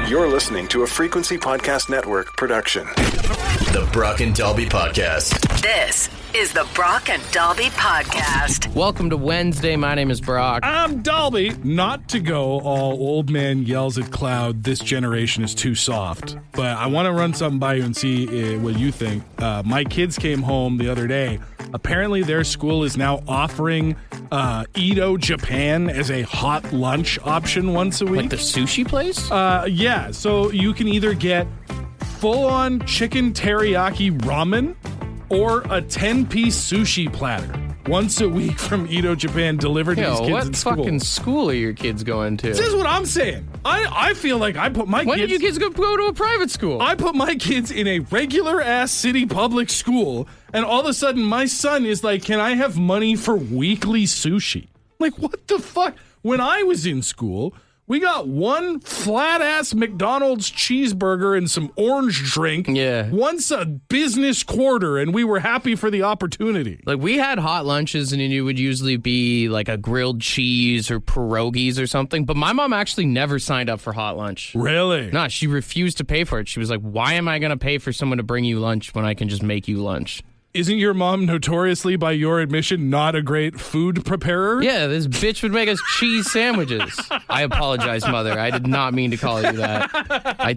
You're listening to a Frequency Podcast Network production. The Brock and Dalby Podcast. This is the Brock and Dalby Podcast. Welcome to Wednesday. My name is Brock. I'm Dalby. Not to go all old man yells at cloud, this generation is too soft. But I want to run something by you and see what you think. My kids came home the other day. Apparently their school is now offering Edo Japan as a hot lunch option once a week. Like the sushi place? Yeah, so you can either get full-on chicken teriyaki ramen or a 10-piece sushi platter once a week from Edo Japan delivered to these kids in school. What fucking school are your kids going to? This is what I'm saying. I feel like I put my kids... When did you kids go to a private school? I put my kids in a regular-ass city public school, and all of a sudden my son is like, can I have money for weekly sushi? Like, what the fuck? When I was in school, we got one flat-ass McDonald's cheeseburger and some orange drink once a business quarter, and we were happy for the opportunity. Like, we had hot lunches, and it would usually be like a grilled cheese or pierogies or something, but my mom actually never signed up for hot lunch. Really? No, she refused to pay for it. She was like, why am I going to pay for someone to bring you lunch when I can just make you lunch? Isn't your mom notoriously, by your admission, not a great food preparer? Yeah, this bitch would make us cheese sandwiches. I apologize, Mother. I did not mean to call you that. I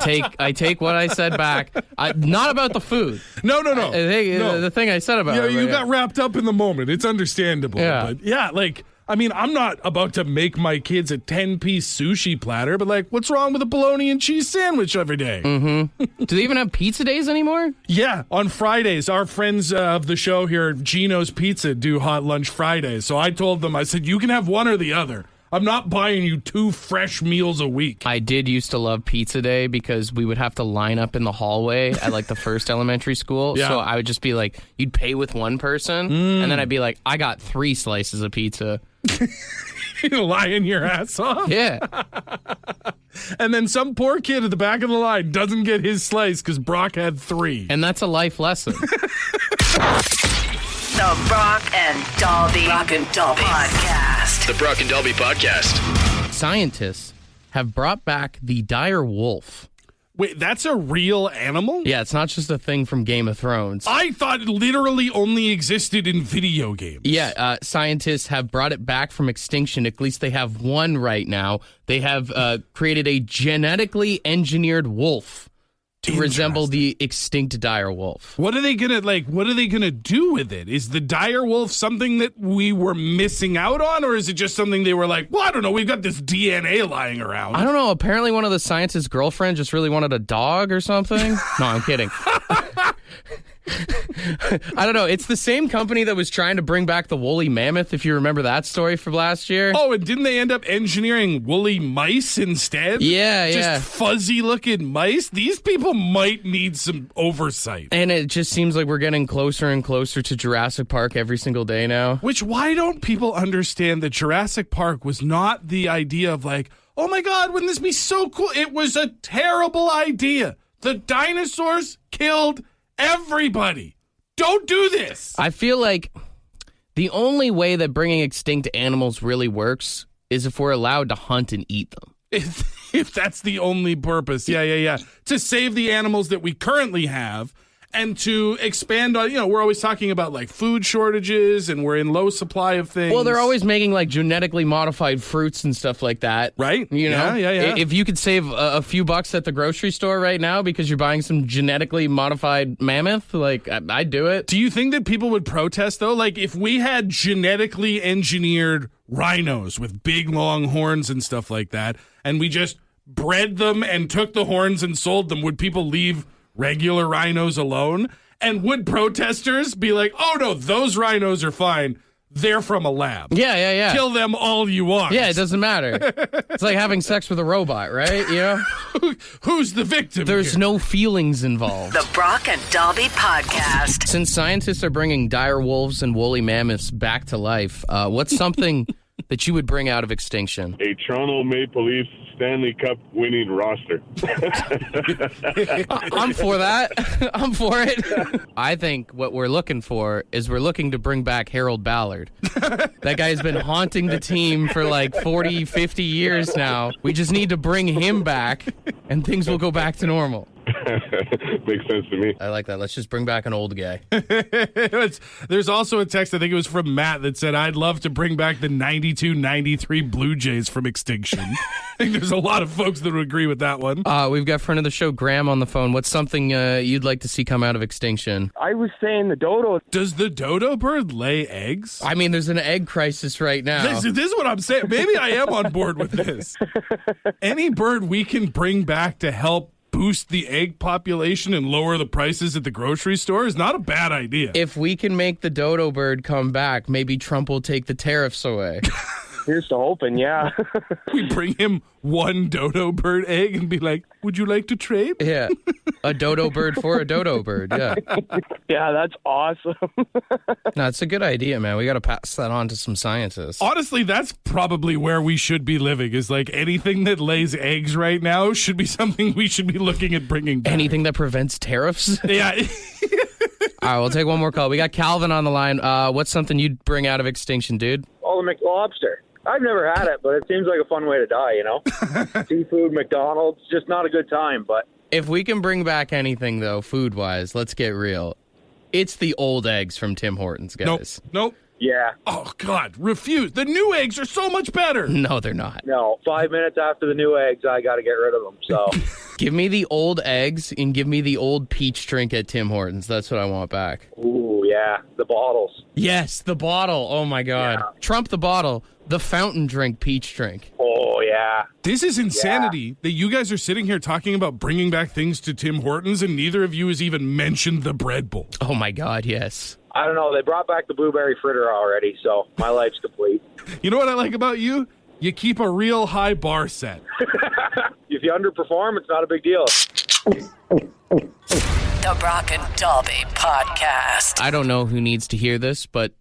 take what I said back. Not about the food. No. The thing I said about it. You got wrapped up in the moment. It's understandable. Yeah. But yeah, like... I mean, I'm not about to make my kids a 10-piece sushi platter, but like, what's wrong with a bologna and cheese sandwich every day? Mm-hmm. Do they even have pizza days anymore? Yeah, on Fridays. Our friends of the show here, Gino's Pizza, do hot lunch Fridays. So I told them, I said, you can have one or the other. I'm not buying you 2 fresh meals a week. I did used to love pizza day because we would have to line up in the hallway at like the first elementary school. Yeah. So I would just be like, you'd pay with one person, and then I'd be like, I got 3 slices of pizza. Lying your ass off? Yeah. And then some poor kid at the back of the line doesn't get his slice because Brock had 3. And that's a life lesson. The Brock and Dalby Podcast. The Brock and Dalby Podcast. Scientists have brought back the dire wolf. Wait, that's a real animal? Yeah, it's not just a thing from Game of Thrones. I thought it literally only existed in video games. Yeah, scientists have brought it back from extinction. At least they have one right now. They have created a genetically engineered wolf to resemble the extinct dire wolf. What are they gonna do with it? Is the dire wolf something that we were missing out on, or is it just something they were like, well, I don't know, we've got this DNA lying around? I don't know. Apparently one of the scientists' girlfriend just really wanted a dog or something. No, I'm kidding. I don't know. It's the same company that was trying to bring back the woolly mammoth, if you remember that story from last year. Oh, and didn't they end up engineering woolly mice instead? Yeah. Just fuzzy-looking mice? These people might need some oversight. And it just seems like we're getting closer and closer to Jurassic Park every single day now. Why don't people understand that Jurassic Park was not the idea of like, oh my God, wouldn't this be so cool? It was a terrible idea. The dinosaurs killed everybody. Don't do this. I feel like the only way that bringing extinct animals really works is if we're allowed to hunt and eat them. If that's the only purpose. Yeah. To save the animals that we currently have and to expand on, we're always talking about like food shortages and we're in low supply of things. Well, they're always making like genetically modified fruits and stuff like that. Right. Yeah. If you could save a few bucks at the grocery store right now because you're buying some genetically modified mammoth, like I'd do it. Do you think that people would protest though? Like if we had genetically engineered rhinos with big long horns and stuff like that, and we just bred them and took the horns and sold them, would people leave regular rhinos alone? And would protesters be like, oh no, those rhinos are fine, they're from a lab. Yeah. Kill them all you want. Yeah, it doesn't matter. It's like having sex with a robot, right? Who's the victim? There's here? no feelings involved. The Brock and Dalby Podcast. Since scientists are bringing dire wolves and woolly mammoths back to life, what's something that you would bring out of extinction? A Toronto Maple Leafs Stanley Cup winning roster. I'm for that. I'm for it. I think what we're looking for is we're looking to bring back Harold Ballard. That guy's been haunting the team for like 40, 50 years now. We just need to bring him back and things will go back to normal. Makes sense to me. I like that. Let's just bring back an old guy. There's also a text, I think it was from Matt, that said, I'd love to bring back the 92-93 Blue Jays from extinction. I think there's a lot of folks that would agree with that one. We've got friend of the show, Graham, on the phone. What's something you'd like to see come out of extinction? I was saying the dodo. Does the dodo bird lay eggs? I mean, there's an egg crisis right now. This is what I'm saying. Maybe I am on board with this. Any bird we can bring back to help boost the egg population and lower the prices at the grocery store is not a bad idea. If we can make the dodo bird come back, maybe Trump will take the tariffs away. Here's to hoping, yeah. We bring him one dodo bird egg and be like, would you like to trade? Yeah. A dodo bird for a dodo bird. Yeah. Yeah, that's awesome. No, it's a good idea, man. We got to pass that on to some scientists. Honestly, that's probably where we should be living, is like anything that lays eggs right now should be something we should be looking at bringing back. Anything that prevents tariffs? Yeah. All right, we'll take one more call. We got Calvin on the line. What's something you'd bring out of extinction, dude? Oh, the McLobster. I've never had it, but it seems like a fun way to die, you know? Seafood, McDonald's, just not a good time, but... If we can bring back anything, though, food-wise, let's get real. It's the old eggs from Tim Hortons, guys. Nope. Yeah. Oh, God. Refuse. The new eggs are so much better. No, they're not. No, 5 minutes after the new eggs, I got to get rid of them, so... Give me the old eggs and give me the old peach drink at Tim Hortons. That's what I want back. Ooh, yeah, the bottles. Yes, the bottle. Oh, my God. Yeah. Trump the bottle. The fountain drink, peach drink. Oh, yeah. This is insanity that you guys are sitting here talking about bringing back things to Tim Hortons and neither of you has even mentioned the bread bowl. Oh, my God, yes. I don't know, they brought back the blueberry fritter already, so my life's complete. You know what I like about you? You keep a real high bar set. If you underperform, it's not a big deal. The Brock and Dalby Podcast. I don't know who needs to hear this, but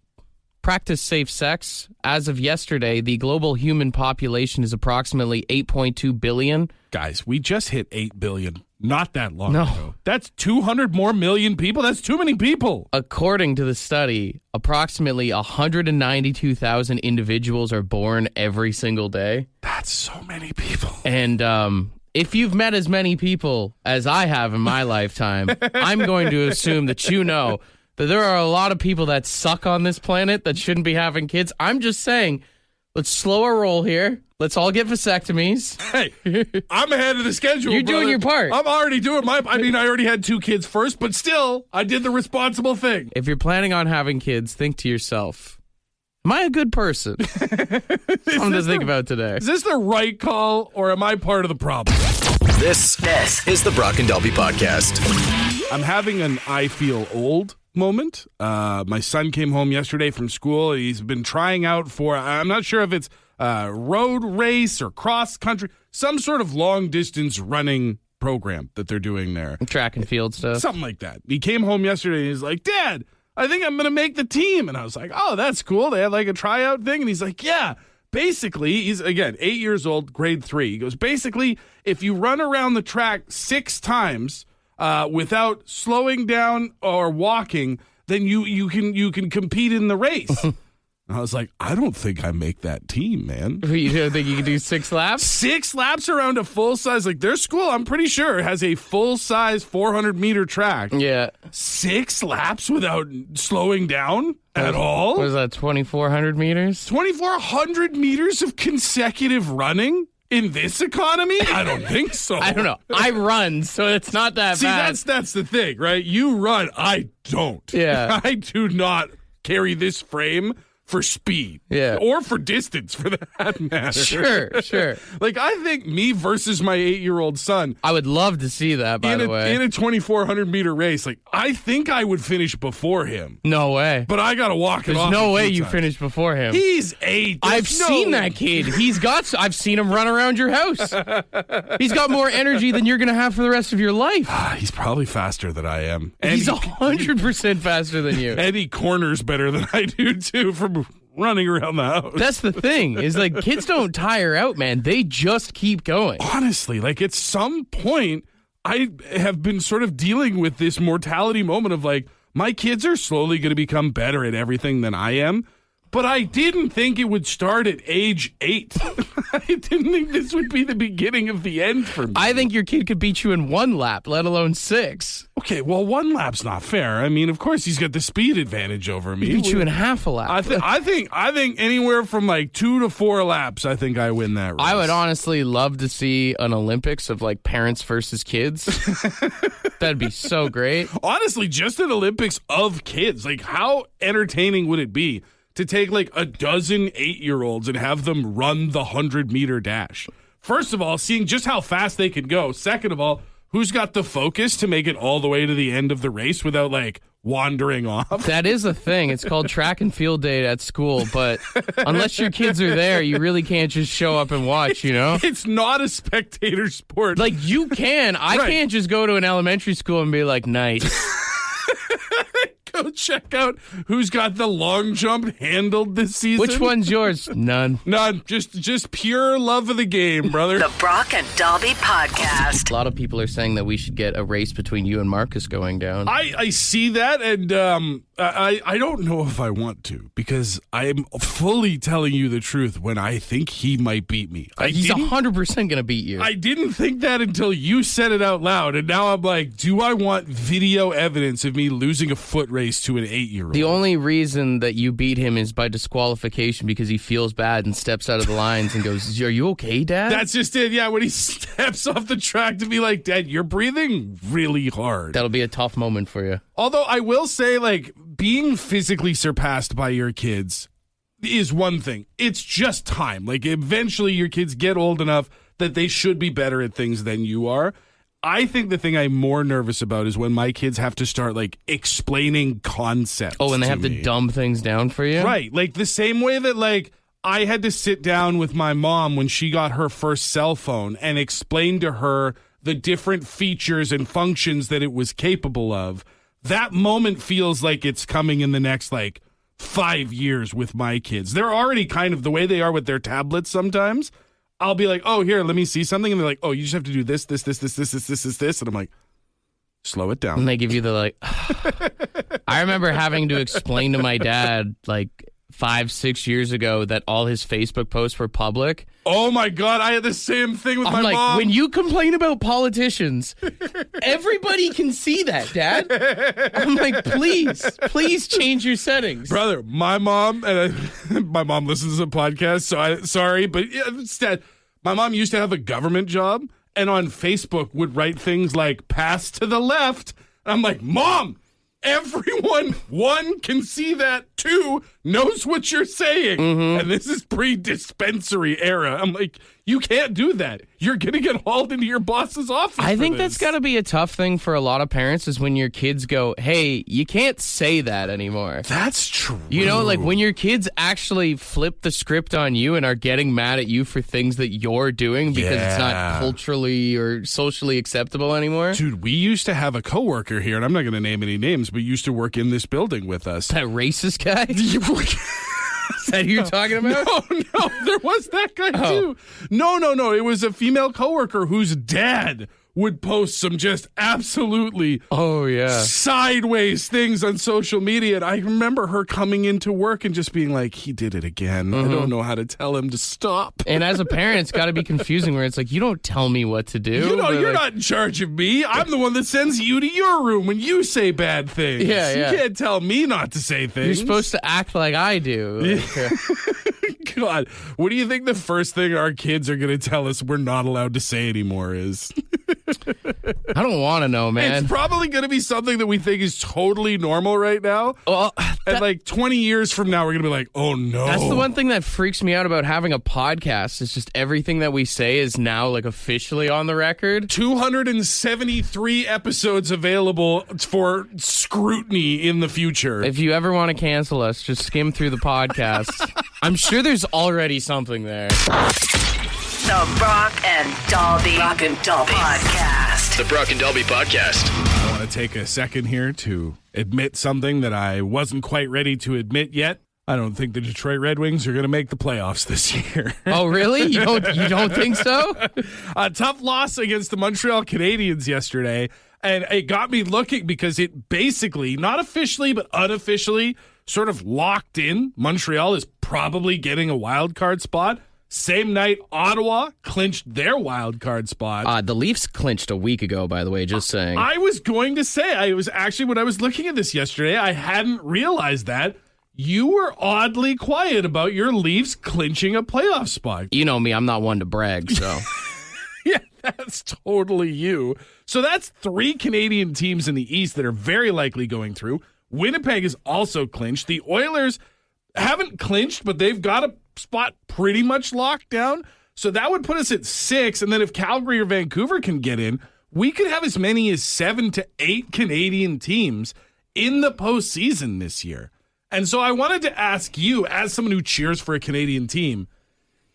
practice safe sex. As of yesterday, the global human population is approximately 8.2 billion. Guys, we just hit 8 billion not that long No. ago. That's 200 more million people. That's too many people. According to the study, approximately 192,000 individuals are born every single day. That's so many people. And if you've met as many people as I have in my lifetime, I'm going to assume that you know that there are a lot of people that suck on this planet that shouldn't be having kids. I'm just saying, let's slow our roll here. Let's all get vasectomies. Hey, I'm ahead of the schedule. You're doing brother. your part. I'm already doing my... I mean, I already had 2 kids first, but still, I did the responsible thing. If you're planning on having kids, think to yourself, am I a good person? Something to think about today. Is this the right call, or am I part of the problem? This is the Brock and Dalby Podcast. I'm having an I feel old moment. My son came home yesterday from school. He's been trying out for, I'm not sure if it's road race or cross country, some sort of long distance running program that they're doing there. Track and field stuff. Something like that. He came home yesterday and he's like, Dad, I think I'm going to make the team. And I was like, oh, that's cool. They had like a tryout thing. And he's like, yeah. Basically, he's, again, 8 years old, grade 3. He goes, basically, if you run around the track 6 times without slowing down or walking, then you can compete in the race. And I was like, I don't think I make that team, man. You don't think you can do 6 laps? 6 laps around a full size, like their school, I'm pretty sure, has a full size 400-meter track. Yeah. 6 laps without slowing down at all? What is that, 2,400 meters? 2,400 meters of consecutive running in this economy? I don't think so. I don't know. I run, so it's not that See, bad. that's the thing, right? You run. I don't. Yeah. I do not carry this frame for speed. Yeah. Or for distance, for that matter. Sure. Like, I think me versus my 8-year-old son. I would love to see that, by the way. In a 2,400-meter race, like, I think I would finish before him. No way. But I got to walk it off. There's no a way few you times. finish before him. He's 8. I've seen that kid. I've seen him run around your house. He's got more energy than you're going to have for the rest of your life. He's probably faster than I am. And He's 100% faster than you. And he corners better than I do, too, from running around the house. That's the thing, is like kids don't tire out, man. They just keep going. Honestly, like at some point, I have been sort of dealing with this mortality moment of like, my kids are slowly going to become better at everything than I am. But I didn't think it would start at age 8. I didn't think this would be the beginning of the end for me. I think your kid could beat you in 1 lap, let alone 6. Okay, well, 1 lap's not fair. I mean, of course, he's got the speed advantage over me. He beat you in half a lap. I think anywhere from like 2 to 4 laps, I think I win that race. I would honestly love to see an Olympics of like parents versus kids. That'd be so great. Honestly, just an Olympics of kids. Like, how entertaining would it be to take like a dozen 8-year-olds and have them run the 100-meter dash? First of all, seeing just how fast they can go. Second of all, who's got the focus to make it all the way to the end of the race without like wandering off? That is a thing. It's called track and field day at school, but unless your kids are there, you really can't just show up and watch, you know? It's not a spectator sport. Like, you can. I can't just go to an elementary school and be like, nice. Go check out who's got the long jump handled this season. Which one's yours? None. None. Just pure love of the game, brother. The Brock and Dalby Podcast. A lot of people are saying that we should get a race between you and Marcus going down. I see that, and I don't know if I want to, because I'm fully telling you the truth when I think he might beat me. He's 100% going to beat you. I didn't think that until you said it out loud, and now I'm like, do I want video evidence of me losing a foot race to an 8-year-old? The only reason that you beat him is by disqualification because he feels bad and steps out of the lines and goes, "Are you okay, Dad?" That's just it. Yeah, when he steps off the track to be like, "Dad, you're breathing really hard." That'll be a tough moment for you. Although I will say, like, being physically surpassed by your kids is one thing. It's just time. Like, eventually your kids get old enough that they should be better at things than you are. I think the thing I'm more nervous about is when my kids have to start, like, explaining concepts. Oh, and they have to dumb things down for you? Right. Like, the same way that, like, I had to sit down with my mom when she got her first cell phone and explain to her the different features and functions that it was capable of. That moment feels like it's coming in the next, like, 5 years with my kids. They're already kind of the way they are with their tablets sometimes. I'll be like, "Oh, here, let me see something." And they're like, "Oh, you just have to do this. And I'm like, slow it down. And they give you the, like, I remember having to explain to my dad, like, 5-6 years ago that all his Facebook posts were public. Oh my God, I had the same thing with my mom. When you complain about politicians, everybody can see that, Dad. I'm like, please change your settings. Brother, my mom, my mom listens to the podcast, so sorry, but instead, my mom used to have a government job and on Facebook would write things like, "pass to the left." And I'm like, "Mom, everyone, 1, can see that, 2, knows what you're saying." Mm-hmm. And this is pre-dispensary era. I'm like, you can't do that. You're going to get hauled into your boss's office. I think that's got to be a tough thing for a lot of parents is when your kids go, "Hey, you can't say that anymore." That's true. You know, like when your kids actually flip the script on you and are getting mad at you for things that you're doing because it's not culturally or socially acceptable anymore. Dude, we used to have a coworker here, and I'm not going to name any names, but used to work in this building with us. That racist guy? Is that who you're talking about? No, there was that guy too. No. It was a female coworker whose dad would post some just absolutely sideways things on social media. And I remember her coming into work and just being like, "He did it again. I don't know how to tell him to stop." And as a parent, it's got to be confusing where it's like, you don't tell me what to do. You know, you're not in charge of me. I'm the one that sends you to your room when you say bad things. Yeah. You can't tell me not to say things. You're supposed to act like I do. God, what do you think the first thing our kids are going to tell us we're not allowed to say anymore is? I don't want to know, man. It's probably going to be something that we think is totally normal right now. Well, and like 20 years from now, we're going to be like, "Oh no." That's the one thing that freaks me out about having a podcast. It's just everything that we say is now like officially on the record. 273 episodes available for scrutiny in the future. If you ever want to cancel us, just skim through the podcast. I'm sure there's already something there. The Brock and Dalby Podcast. The Brock and Dalby Podcast. I want to take a second here to admit something that I wasn't quite ready to admit yet. I don't think the Detroit Red Wings are going to make the playoffs this year. Oh, really? You don't think so? A tough loss against the Montreal Canadiens yesterday, and it got me looking because it basically, not officially but unofficially, sort of locked in. Montreal is probably getting a wild card spot. Same night, Ottawa clinched their wild card spot. The Leafs clinched a week ago, by the way, just saying. I was going to say, when I was looking at this yesterday, I hadn't realized that. You were oddly quiet about your Leafs clinching a playoff spot. You know me, I'm not one to brag, so. Yeah, that's totally you. So that's 3 Canadian teams in the East that are very likely going through. Winnipeg is also clinched. The Oilers haven't clinched, but they've got a spot pretty much locked down. So that would put us at 6. And then if Calgary or Vancouver can get in, we could have as many as 7 to 8 Canadian teams in the postseason this year. And so I wanted to ask you, as someone who cheers for a Canadian team,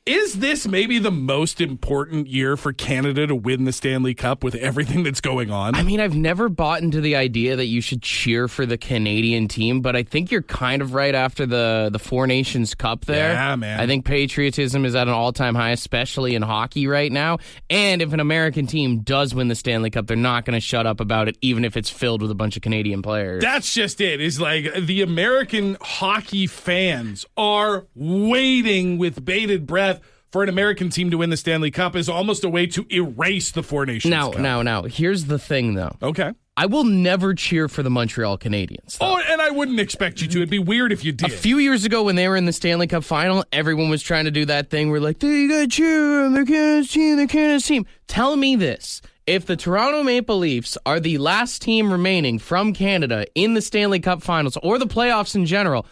is this maybe the most important year for Canada to win the Stanley Cup with everything that's going on? I mean, I've never bought into the idea that you should cheer for the Canadian team, but I think you're kind of right after the Four Nations Cup there. Yeah, man. I think patriotism is at an all-time high, especially in hockey right now. And if an American team does win the Stanley Cup, they're not going to shut up about it, even if it's filled with a bunch of Canadian players. That's just it. Is like the American hockey fans are waiting with bated breath for an American team to win the Stanley Cup is almost a way to erase the Four Nations Cup. Now, here's the thing, though. Okay. I will never cheer for the Montreal Canadiens, though. Oh, and I wouldn't expect you to. It'd be weird if you did. A few years ago when they were in the Stanley Cup final, everyone was trying to do that thing where like, they got to cheer on the Canadiens team. Tell me this. If the Toronto Maple Leafs are the last team remaining from Canada in the Stanley Cup finals or the playoffs in general,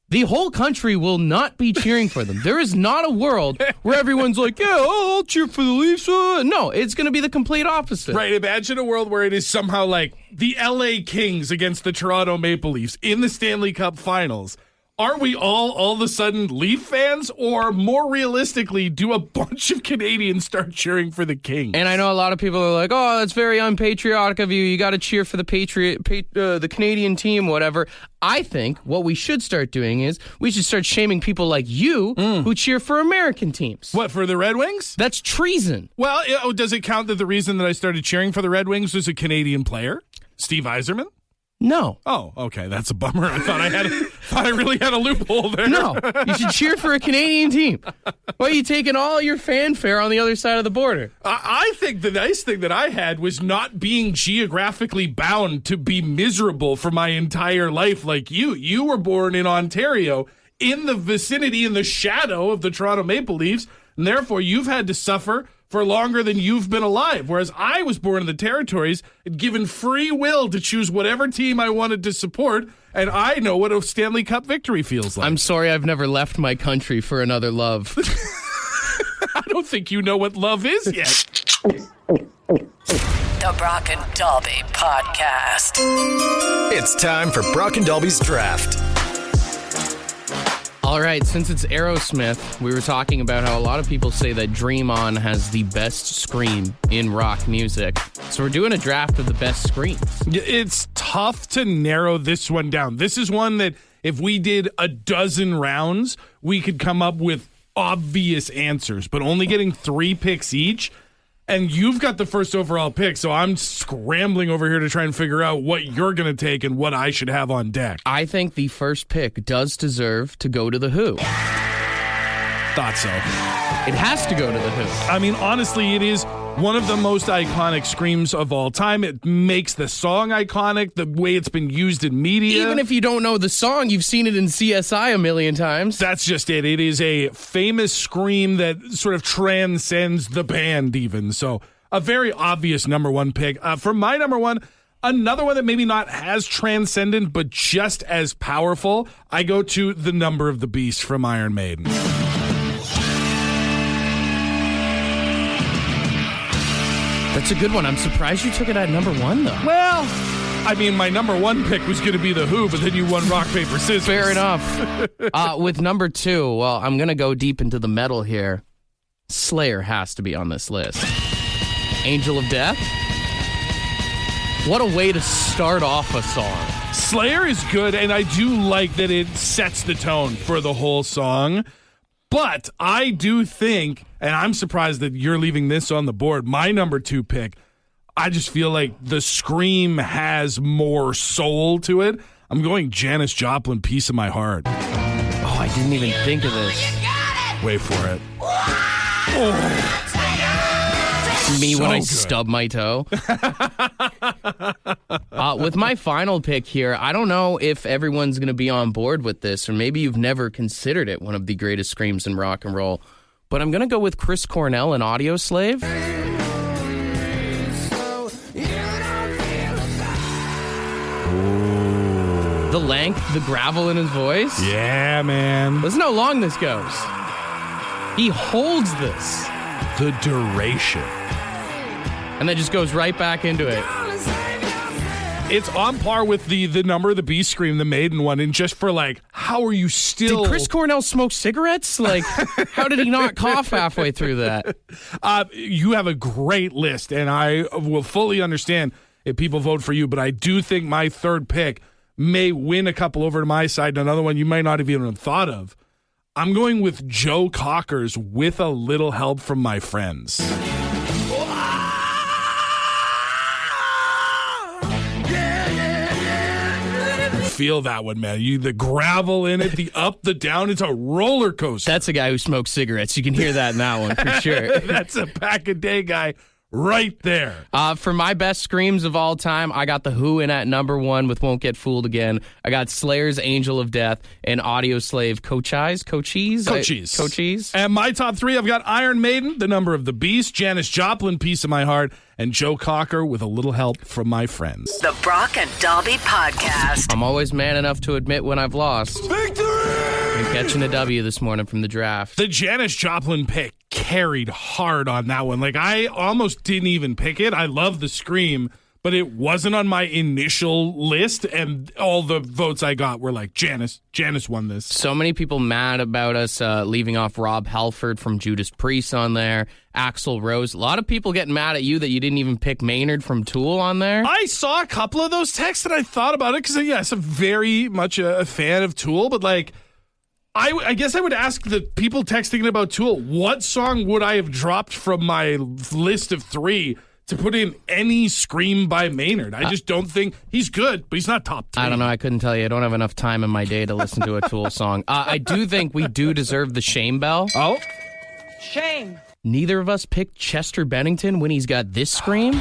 the whole country will not be cheering for them. There is not a world where everyone's like, yeah, I'll cheer for the Leafs. No, it's going to be the complete opposite. Right. Imagine a world where it is somehow like the LA Kings against the Toronto Maple Leafs in the Stanley Cup finals. Are we all of a sudden Leaf fans, or more realistically, do a bunch of Canadians start cheering for the Kings? And I know a lot of people are like, oh, that's very unpatriotic of you. You got to cheer for the Canadian team, whatever. I think what we should start doing is we should start shaming people like you who cheer for American teams. What, for the Red Wings? That's treason. Well, does it count that the reason that I started cheering for the Red Wings was a Canadian player, Steve Yzerman? No. Oh, okay. That's a bummer. I thought I really had a loophole there. No. You should cheer for a Canadian team. Why are you taking all your fanfare on the other side of the border? I think the nice thing that I had was not being geographically bound to be miserable for my entire life like you. You were born in Ontario, in the vicinity, in the shadow of the Toronto Maple Leafs, and therefore you've had to suffer for longer than you've been alive, whereas I was born in the territories and given free will to choose whatever team I wanted to support, and I know what a Stanley Cup victory feels like. I'm sorry I've never left my country for another love. I don't think you know what love is yet. The Brock and Dalby Podcast. It's time for Brock and Dalby's Draft. All right, since it's Aerosmith, we were talking about how a lot of people say that Dream On has the best scream in rock music. So we're doing a draft of the best screams. It's tough to narrow this one down. This is one that if we did a dozen rounds, we could come up with obvious answers, but only getting 3 picks each. And you've got the first overall pick, so I'm scrambling over here to try and figure out what you're going to take and what I should have on deck. I think the first pick does deserve to go to The Who. Thought so. It has to go to The Who. I mean, honestly, it is one of the most iconic screams of all time. It makes the song iconic, the way it's been used in media. Even if you don't know the song, you've seen it in CSI a million times. That's just it. It is a famous scream that sort of transcends the band even. So a very obvious number one pick. For my number one, another one that maybe not as transcendent, but just as powerful, I go to The Number of the Beast from Iron Maiden. That's a good one. I'm surprised you took it at number one, though. Well, I mean, my number one pick was going to be The Who, but then you won rock, paper, scissors. Fair enough. With number two, well, I'm going to go deep into the metal here. Slayer has to be on this list. Angel of Death. What a way to start off a song. Slayer is good, and I do like that it sets the tone for the whole song. But I do think, and I'm surprised that you're leaving this on the board, my number two pick, I just feel like the scream has more soul to it. I'm going Janis Joplin, Piece of My Heart. Oh, I didn't even think of this. Wait for it. Me So when I good. stub my toe. With my final pick here, I don't know if everyone's going to be on board with this, or maybe you've never considered it one of the greatest screams in rock and roll, but I'm going to go with Chris Cornell and Audio Slave. The length, the gravel in his voice. Yeah, man. Listen how long this goes. He holds this. The duration. And then just goes right back into it. It's on par with the Number of the Beast Scream, the Maiden one, and just for like, how are you still... Did Chris Cornell smoke cigarettes? Like, how did he not cough halfway through that? You have a great list, and I will fully understand if people vote for you, but I do think my third pick may win a couple over to my side, and another one you might not have even thought of. I'm going with Joe Cocker's With a Little Help from My Friends. Feel that one, man. The gravel in it, the up, the down. It's a roller coaster. That's a guy who smokes cigarettes. You can hear that in that one for sure. That's a pack-a-day guy right there. For my best screams of all time, I got The Who in at number 1 with Won't Get Fooled Again. I got Slayer's Angel of Death and Audio Slave Cochise. And my top 3, I've got Iron Maiden, The Number of the Beast, Janis Joplin, Piece of My Heart, and Joe Cocker with A Little Help from My Friends. The Brock and Dalby Podcast. I'm always man enough to admit when I've lost. Victory! I'm catching a W this morning from the draft. The Janis Joplin pick carried hard on that one. Like, I almost didn't even pick it. I love the scream, but it wasn't on my initial list, and all the votes I got were like, Janis won this. So many people mad about us leaving off Rob Halford from Judas Priest on there, Axl Rose. A lot of people getting mad at you that you didn't even pick Maynard from Tool on there. I saw a couple of those texts and I thought about it because, yes, I'm very much a fan of Tool, but like, I guess I would ask the people texting about Tool, what song would I have dropped from my list of 3 to put in any scream by Maynard? I just don't think he's good, but he's not top 3. I don't know. I couldn't tell you. I don't have enough time in my day to listen to a Tool song. I do think we do deserve the shame bell. Oh? Shame. Neither of us picked Chester Bennington when he's got this scream.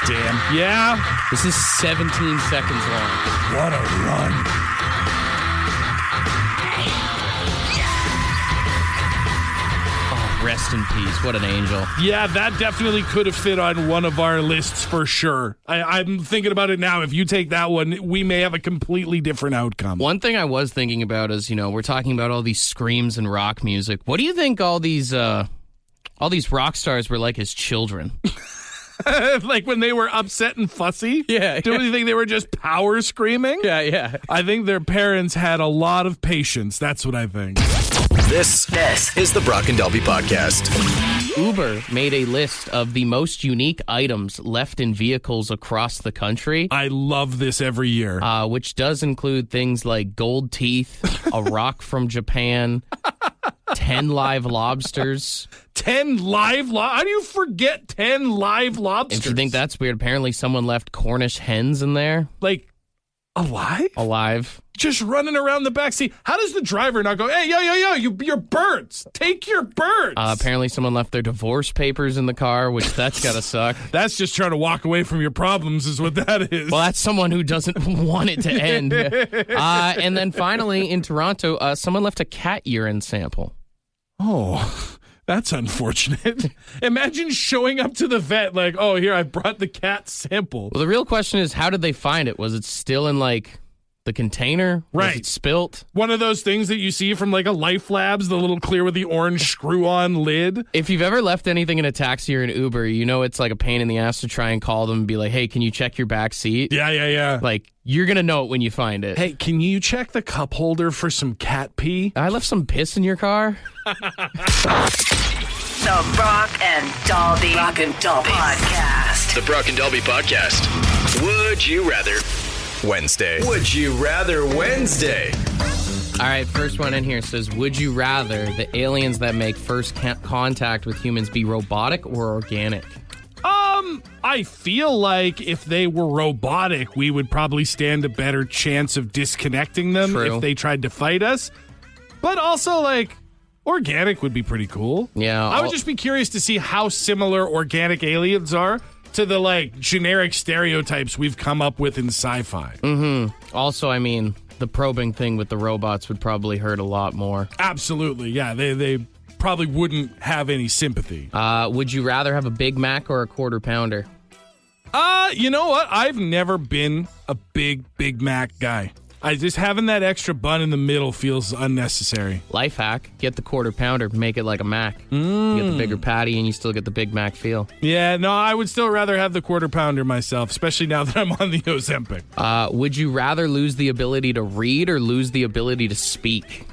Damn. Yeah. This is 17 seconds long. What a run. Oh, rest in peace. What an angel. Yeah, that definitely could have fit on one of our lists for sure. I'm thinking about it now. If you take that one, we may have a completely different outcome. One thing I was thinking about is, we're talking about all these screams in rock music. What do you think all these rock stars were like as children? Like when they were upset and fussy? Yeah. Do you think they were just power screaming? Yeah. I think their parents had a lot of patience. That's what I think. This is the Brock and Dalby Podcast. Uber made a list of the most unique items left in vehicles across the country. I love this every year. Which does include things like gold teeth, a rock from Japan, 10 live lobsters. 10 live How do you forget 10 live lobsters? If you think that's weird, apparently someone left Cornish hens in there. Like, alive? Alive. Just running around the backseat. How does the driver not go, hey, yo, your birds. Take your birds. Apparently someone left their divorce papers in the car, which that's got to suck. That's just trying to walk away from your problems is what that is. Well, that's someone who doesn't want it to end. And then finally, in Toronto, someone left a cat urine sample. Oh, that's unfortunate. Imagine showing up to the vet like, oh, here, I brought the cat sample. Well, the real question is, how did they find it? Was it still in, like, the container? Right. Was it spilt? One of those things that you see from, like, a Life Labs, the little clear with the orange screw-on lid. If you've ever left anything in a taxi or an Uber, you know it's like a pain in the ass to try and call them and be like, hey, can you check your back seat? Yeah. Like, you're going to know it when you find it. Hey, can you check the cup holder for some cat pee? I left some piss in your car. The Brock and Dalby Podcast. The Brock and Dalby Podcast. Would you rather Wednesday? Would you rather Wednesday? All right, first one in here says, would you rather the aliens that make first contact with humans be robotic or organic? I feel like if they were robotic, we would probably stand a better chance of disconnecting them True. if they tried to fight us. But also, like, organic would be pretty cool. Yeah, I would just be curious to see how similar organic aliens are to the, like, generic stereotypes we've come up with in sci-fi. Also, I mean, the probing thing with the robots would probably hurt a lot more. Absolutely, yeah. They probably wouldn't have any sympathy. Would you rather have a Big Mac or a Quarter Pounder? You know what? I've never been a Big Mac guy. I just having that extra bun in the middle feels unnecessary. Life hack, get the Quarter Pounder, make it like a Mac. You get the bigger patty and you still get the Big Mac feel. Yeah, no, I would still rather have the Quarter Pounder myself, especially now that I'm on the Ozempic. Would you rather lose the ability to read or lose the ability to speak?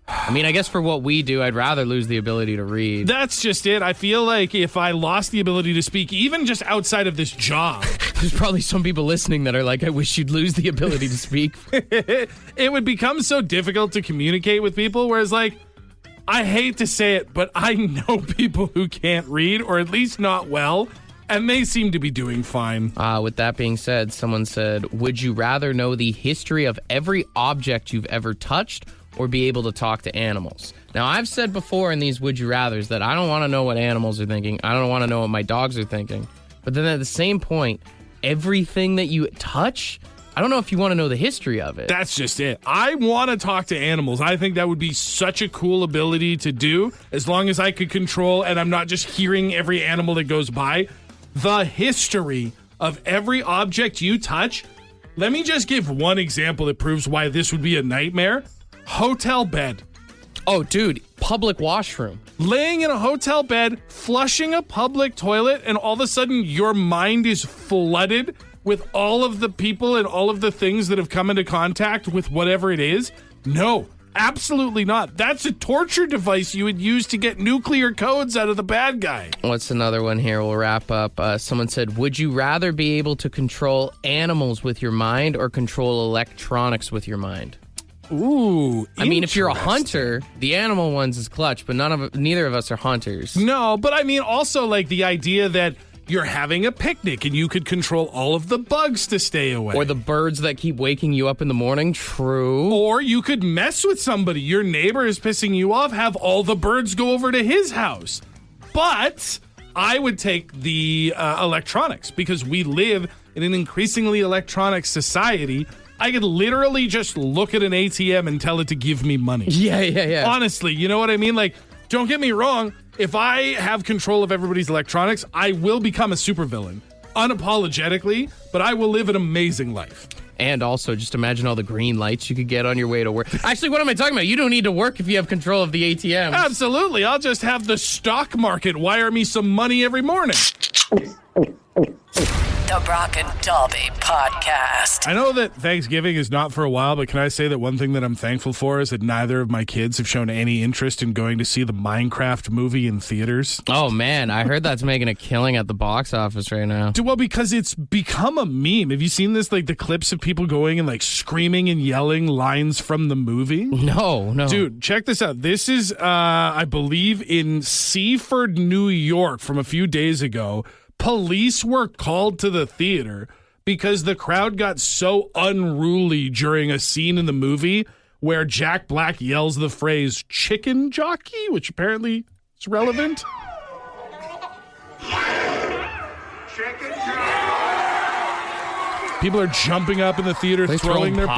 I mean, I guess for what we do, I'd rather lose the ability to read. That's just it. I feel like if I lost the ability to speak, even just outside of this job, There's probably some people listening that are like, I wish you'd lose the ability to speak. it would become so difficult to communicate with people, whereas, like, I hate to say it, but I know people who can't read, or at least not well, and they seem to be doing fine. With that being said, someone said, would you rather know the history of every object you've ever touched or be able to talk to animals? Now, I've said before in these Would You Rathers that I don't want to know what animals are thinking. I don't want to know what my dogs are thinking. But then at the same point, everything that you touch, I don't know if you want to know the history of it. That's just it. I want to talk to animals. I think that would be such a cool ability to do, as long as I could control and I'm not just hearing every animal that goes by. The history of every object you touch. Let me just give one example that proves why this would be a nightmare. Hotel bed. Oh, dude, public washroom. Laying in a hotel bed, flushing a public toilet, and all of a sudden your mind is flooded with all of the people and all of the things that have come into contact with whatever it is. No, absolutely not. That's a torture device you would use to get nuclear codes out of the bad guy. What's another one here? We'll wrap up. Someone said, would you rather be able to control animals with your mind or control electronics with your mind? Ooh, I mean, if you're a interesting. hunter, the animal ones is clutch, but neither of us are hunters. No, but I mean also like the idea that you're having a picnic and you could control all of the bugs to stay away. Or the birds that keep waking you up in the morning. True. Or you could mess with somebody. Your neighbor is pissing you off, have all the birds go over to his house. But I would take the electronics because we live in an increasingly electronic society. I could literally just look at an ATM and tell it to give me money. Yeah. Honestly, you know what I mean? Like, don't get me wrong. If I have control of everybody's electronics, I will become a supervillain. Unapologetically, but I will live an amazing life. And also, just imagine all the green lights you could get on your way to work. Actually, what am I talking about? You don't need to work if you have control of the ATM. Absolutely. I'll just have the stock market wire me some money every morning. The Brock and Dalby Podcast. I know that Thanksgiving is not for a while, but can I say that one thing that I'm thankful for is that neither of my kids have shown any interest in going to see the Minecraft movie in theaters? Oh, man. I heard that's making a killing at the box office right now. Well, because it's become a meme. Have you seen this, like the clips of people going and like screaming and yelling lines from the movie? No. Dude, check this out. This is, I believe, in Seaford, New York from a few days ago. Police were called to the theater because the crowd got so unruly during a scene in the movie where Jack Black yells the phrase chicken jockey, which apparently is relevant. People are jumping up in the theater, throwing their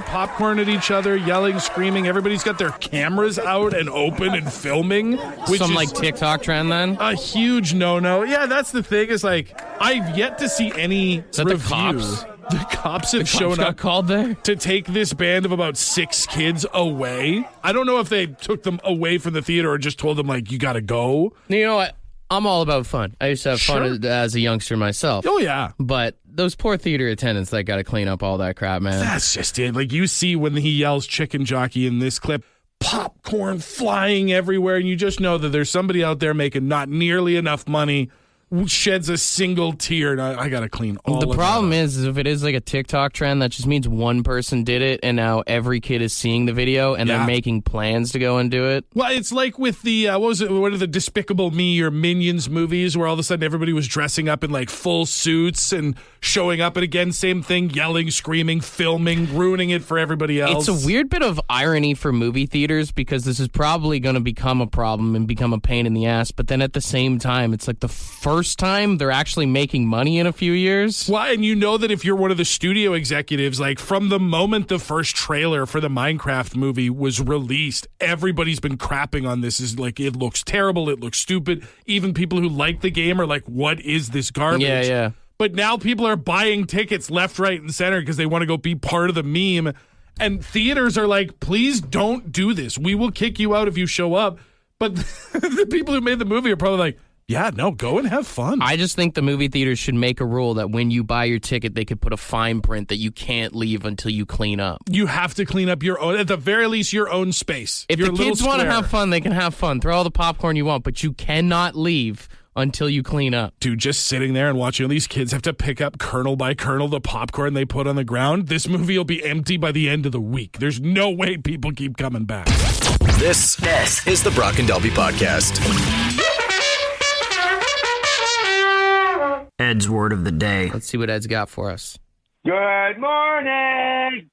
popcorn at each other, yelling, screaming. Everybody's got their cameras out and open and filming. Which Some is like TikTok trend then? a huge no-no. Yeah, that's the thing. Is like I've yet to see any that review. the cops? The cops have Cops shown got up called there? to take this band of about 6 kids away. I don't know if they took them away from the theater or just told them like you got to go. You know what? I'm all about fun. I used to have fun as a youngster myself. Oh yeah. But those poor theater attendants that got to clean up all that crap, man. That's just it. Like you see when he yells chicken jockey in this clip, popcorn flying everywhere, and you just know that there's somebody out there making not nearly enough money sheds a single tear, and I got to clean all The of problem that up. is if it is like a TikTok trend, that just means one person did it, and now every kid is seeing the video, and they're making plans to go and do it. Well, it's like with the, what are the Despicable Me or Minions movies where all of a sudden everybody was dressing up in like full suits and showing up, and again, same thing, yelling, screaming, filming, ruining it for everybody else. It's a weird bit of irony for movie theaters because this is probably going to become a problem and become a pain in the ass, but then at the same time, it's like the first time they're actually making money in a few years. Well, and you know that if you're one of the studio executives, like from the moment the first trailer for the Minecraft movie was released, everybody's been crapping on this. Is like, it looks terrible, it looks stupid. Even people who like the game are like, what is this garbage? Yeah. But now people are buying tickets left, right, and center because they want to go be part of the meme. And theaters are like, please don't do this. We will kick you out if you show up. But the people who made the movie are probably like, yeah, no, go and have fun. I just think the movie theaters should make a rule that when you buy your ticket, they could put a fine print that you can't leave until you clean up. You have to clean up your own, at the very least, your own space. If your the kids little want to square. have fun, they can have fun. Throw all the popcorn you want, but you cannot leave until you clean up. Dude, just sitting there and watching all these kids have to pick up kernel by kernel the popcorn they put on the ground. This movie will be empty by the end of the week. There's no way people keep coming back. This is the Brock and Dalby Podcast. Ed's word of the day. Let's see what Ed's got for us. Good morning.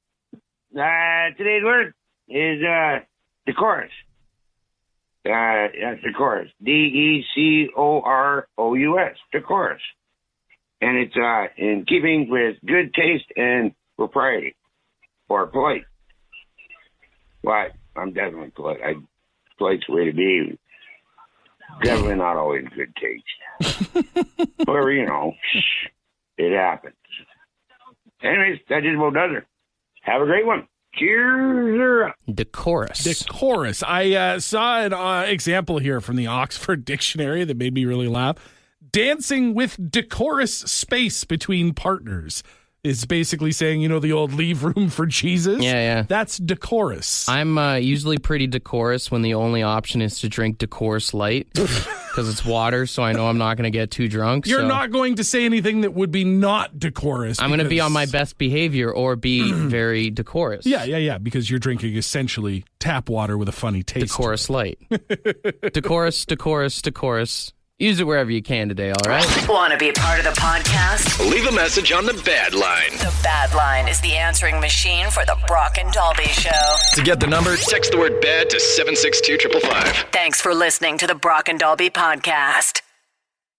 Today's word is decorous. That's decorous. Decorous. Decorous. And it's in keeping with good taste and propriety. Or polite. Well, I'm definitely polite. Polite's the way to be. Definitely not always good taste. However, it happens. Anyways, that just about does it. Have a great one. Cheers. Decorous. I saw an example here from the Oxford Dictionary that made me really laugh. Dancing with decorous space between partners is basically saying, the old leave room for Jesus. Yeah. That's decorous. I'm usually pretty decorous when the only option is to drink Decorous Light because it's water, so I know I'm not going to get too drunk. You're not going to say anything that would be not decorous. I'm going to be on my best behavior or be very decorous. Yeah, because you're drinking essentially tap water with a funny taste. Decorous Light. Decorous. Use it wherever you can today, all right? Want to be a part of the podcast? Leave a message on the Bad Line. The Bad Line is the answering machine for the Brock and Dalby Show. To get the number, text the word BAD to 762-555. Thanks for listening to the Brock and Dalby Podcast.